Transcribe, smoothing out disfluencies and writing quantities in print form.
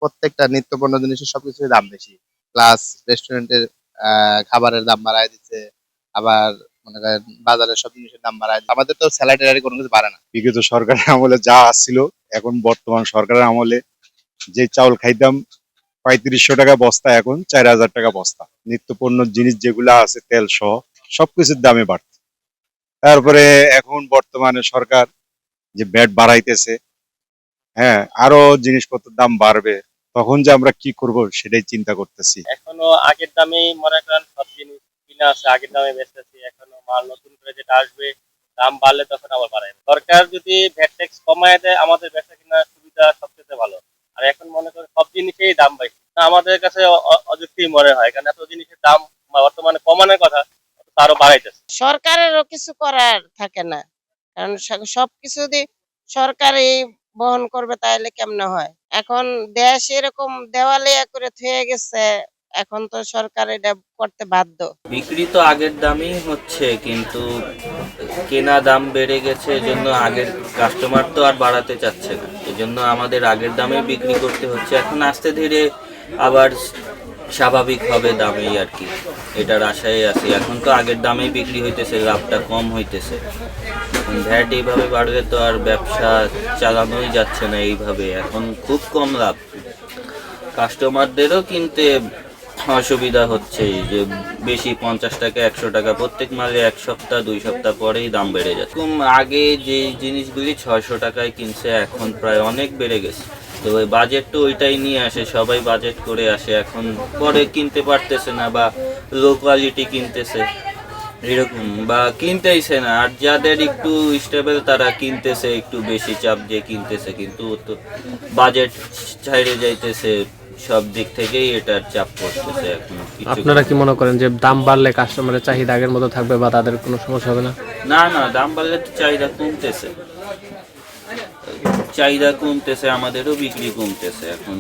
প্রত্যেকটা নিত্য পণ্য জিনিসের সবকিছুর দাম বেশি। প্লাস রেস্টুরেন্টের খাবারের দাম বাড়ায় দিচ্ছে। আবার মনে করেন বাজারের সব জিনিসের দাম বাড়ায় দিচ্ছে। আমাদের তো স্যালারি কোনো কিছু বাড়ে না। বিগত সরকারের আমলে যা আসছিল এখন বর্তমান সরকারের আমলে যে চাউল খাইতাম ৩৫০০ টাকা বস্তা, এখন ৪০০০ টাকা বস্তা। নিত্য পণ্য জিনিস যেগুলা আছে তেল সহ সবকিছুর দামে বাড়ছে। তারপরে এখন বর্তমানে সরকার যে ভ্যাট বাড়াইতেছে, হ্যাঁ, আরো জিনিসপত্রের দাম বাড়বে, তখন যে আমরা কি করব সেটাই চিন্তা করতেছি। এখনো আগের দামেই মনে করেন সব জিনিস কিনা আছে, আগের দামে বেচতেছি। এখনো মাল নতুন করে যেটা আসবে দাম বাড়লে তখন আবার বাড়ায়। সরকার যদি ভ্যাট ট্যাক্স কমায় দেয় আমাদের বেচা কিনা সুবিধা সবচেয়ে ভালো। আর এখন মনে করেন সব জিনিসেই দাম বেশি, আমাদের কাছে অযুক্তি মনে হয়, কারণ এত জিনিসের দাম বর্তমানে কমানোর কথা আরো বাড়াইতেছে। সরকারেরও কিছু করার থাকে না, কারণ সবকিছু যদি সরকারই বহন করবে তাহলে কেমনে হয়? এখন দেশ এরকম দেওয়ালিয়া করে থয়ে গেছে, এখন তো সরকার এটা করতে বাধ্য। বিক্রি তো আগের দামই হচ্ছে, কিন্তু কেনা দাম বেড়ে গেছে, এজন্য আগের কাস্টমার তো আর বাড়াতে চাচ্ছে না, এজন্য আমাদের আগের দামে বিক্রি করতে হচ্ছে। এখন আস্তে ধীরে আবার স্বাভাবিক হবে দামেই আর কি, এটার আশায় আছি। এখন তো আগের দামেই বিক্রি হইতেছে, লাভটা কম হইতেছে। ভ্যাট এইভাবে বাড়লে তো আর ব্যবসা চালানোই যাচ্ছে না এইভাবে, এখন খুব কম লাভ। কাস্টমারদেরও কিনতে অসুবিধা হচ্ছে, যে বেশি ৫০ টাকা ১০০ টাকা প্রত্যেক মালে ১ সপ্তাহ ২ সপ্তাহ পরেই দাম বেড়ে যাচ্ছে। আগে যে জিনিসগুলি ৬০০ টাকায় কিনছে এখন প্রায় অনেক বেড়ে গেছে। তো ওই বাজেট তো ওইটাই নিয়ে আসে, সবাই বাজেট করে আসে, এখন পরে কিনতে পারতেছে না বা লো কোয়ালিটি কিনতেছে এরকম, বা কিনতেইছে না। আর যাদের একটু স্টেবল তারা কিনতেছে, একটু বেশি চাপ দিয়ে কিনতেছে, কিন্তু তো বাজেট ছাইড়ে যাইতেছে, সব দিক থেকেই এটার চাপ পড়তেছে। এখন আপনারা কি মনে করেন যে দাম বাড়লে কাস্টমারের চাহিদা আগের মতো থাকবে বা তাদের কোনো সমস্যা হবে না? না না, দাম বাড়লে তো চাহিদা কমতেছে, চাহিদা কমতেছে, আমাদেরও বিক্রি কমতেছে এখন।